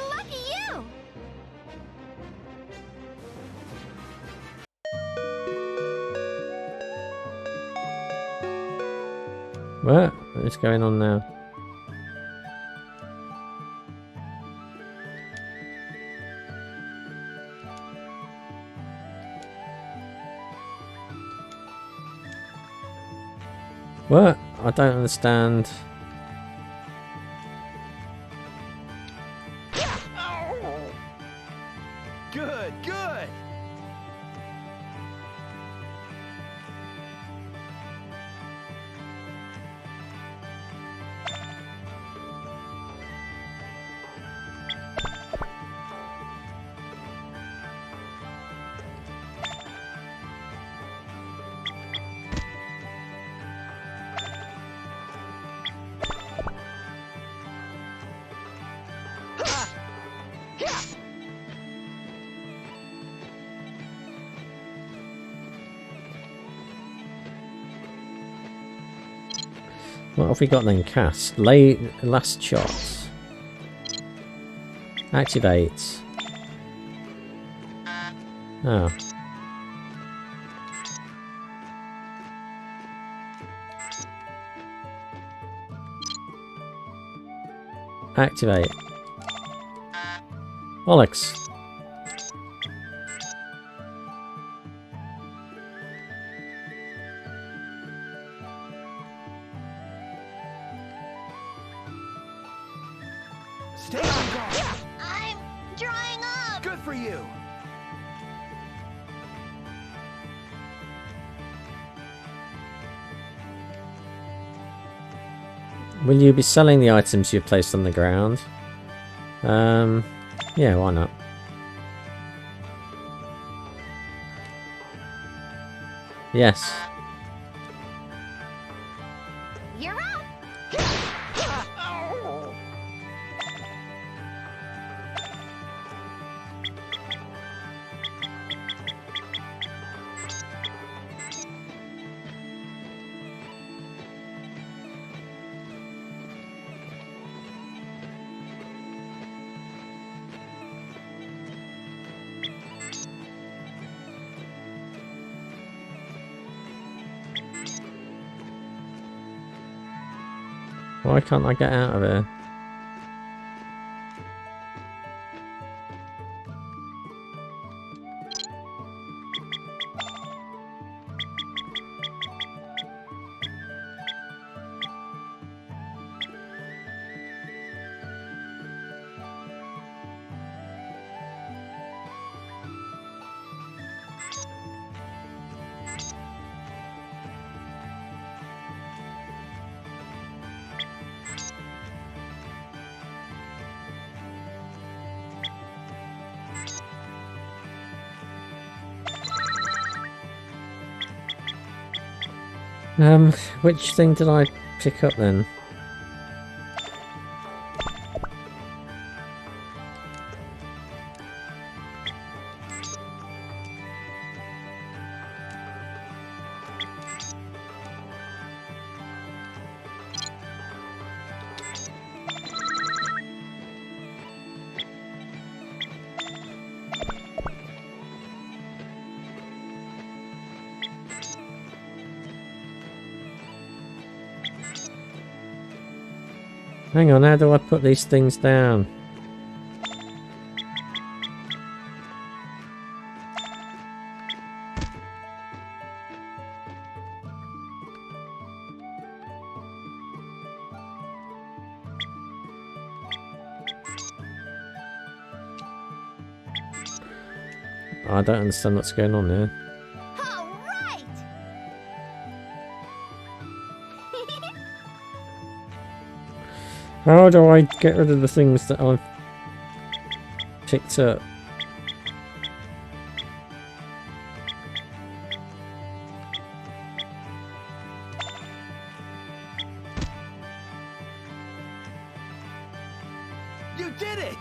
Lucky you! What is going on now? What? I don't understand. Good, good. What have we got then? Cast. Last shot. Activate. Oh. Activate. Bollocks. Stay on guard. I'm drying up. Good for you. Will you be selling the items you've placed on the ground? Yeah, why not? Yes. You're up. Why can't I get out of here? Which thing did I pick up then? Hang on, how do I put these things down? I don't understand what's going on here. All right. How do I get rid of the things that I've picked up? You did it!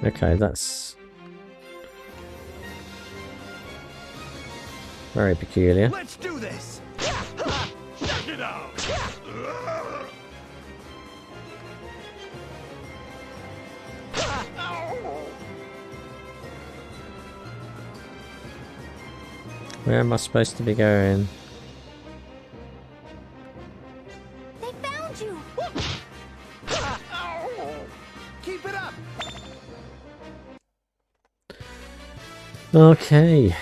Okay, that's very peculiar. Let's do this! Check it out! Where am I supposed to be going? They found you. Keep it up! Okay.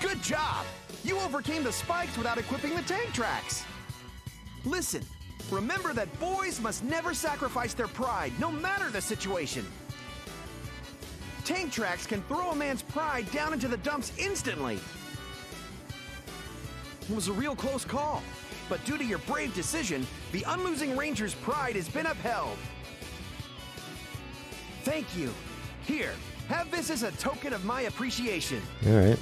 Good job! You overcame the spikes without equipping the tank tracks! Listen, remember that boys must never sacrifice their pride, no matter the situation. Tank tracks can throw a man's pride down into the dumps instantly. It was a real close call, but due to your brave decision, the Unlosing Ranger's pride has been upheld. Thank you. Here, have this as a token of my appreciation. Alright.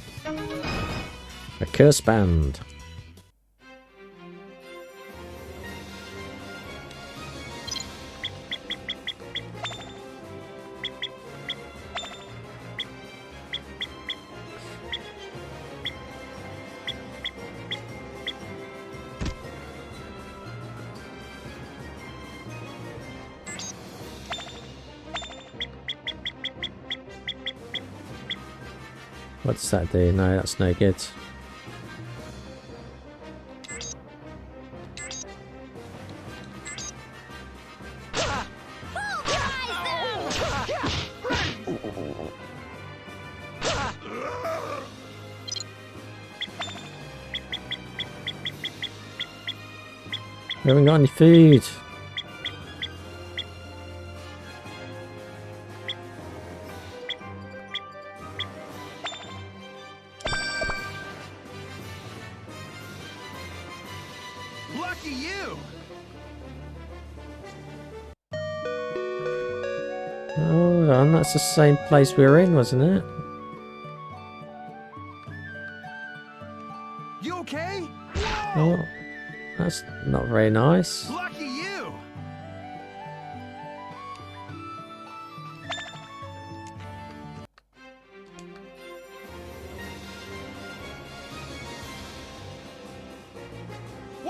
A curse band. What does that do? No, that's no good. We haven't got any food. Lucky you! Hold on, that's the same place we were in, wasn't it? You okay? Oh, that's not very nice. Lucky you!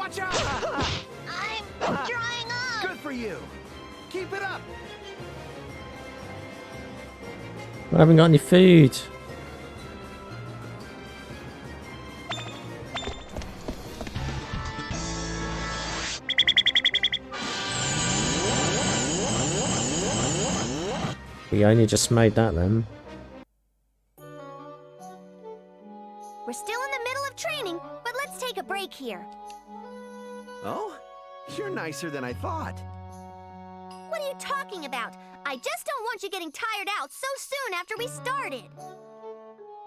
Watch out! I'm drying up! Good for you! Keep it up! I haven't got any food. We only just made that then. We're still in the middle of training, but let's take a break here. Oh? You're nicer than I thought. What are you talking about? I just don't want you getting tired out so soon after we started.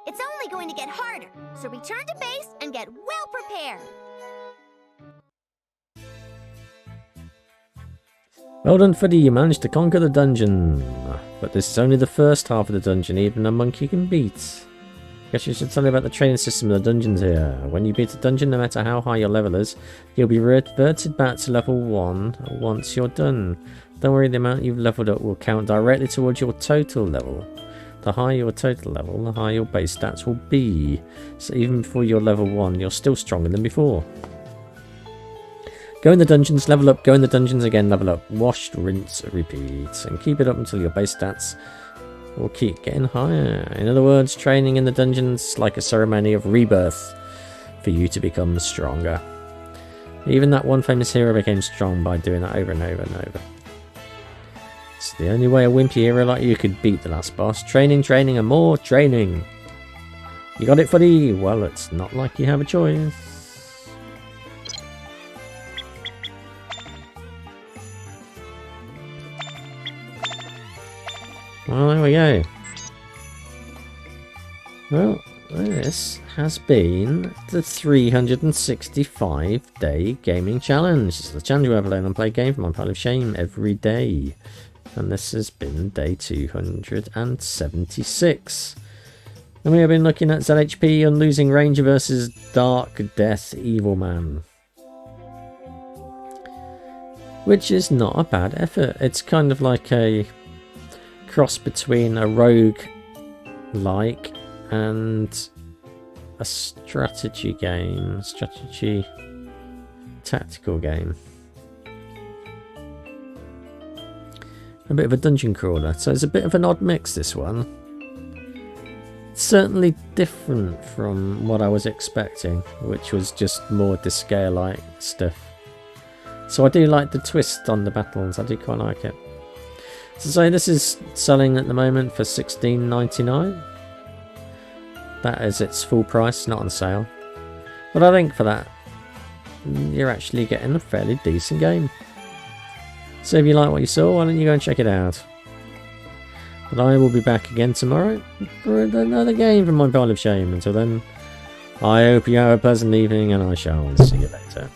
It's only going to get harder, so return to base and get well prepared. Well done, Freddy, you managed to conquer the dungeon. But this is only the first half of the dungeon, even a monkey can beat. Guess you should tell you about the training system of the dungeons here. When you beat a dungeon, no matter how high your level is, you'll be reverted back to level 1 once you're done. Don't worry, the amount you've leveled up will count directly towards your total level. The higher your total level, the higher your base stats will be. So even before you're level 1, you're still stronger than before. Go in the dungeons, level up, go in the dungeons again, level up. Wash, rinse, repeat. And keep it up until your base stats will keep getting higher. In other words, training in the dungeons is like a ceremony of rebirth for you to become stronger. Even that one famous hero became strong by doing that over and over and over. It's the only way a wimpy hero like you could beat the last boss. Training, training, and more training. You got it, Fuddy? Well, it's not like you have a choice. Well, there we go. Well, this has been the 365-day gaming challenge. It's the challenge where I play an unplayed game for my pile of shame every day. And this has been day 276. And we have been looking at ZHP, Unlosing Ranger versus Darkdeath, Evilman. Which is not a bad effort. It's kind of like a cross between a rogue-like and a strategy game, tactical game. A bit of a dungeon crawler, so it's a bit of an odd mix, this one. It's certainly different from what I was expecting, which was just more Disgaea-like stuff. So I do like the twist on the battles, I do quite like it. So this is selling at the moment for $16.99. That is its full price, not on sale. But I think for that, you're actually getting a fairly decent game. So if you like what you saw, why don't you go and check it out. But I will be back again tomorrow for another game from my pile of shame. Until then, I hope you have a pleasant evening and I shall see you later.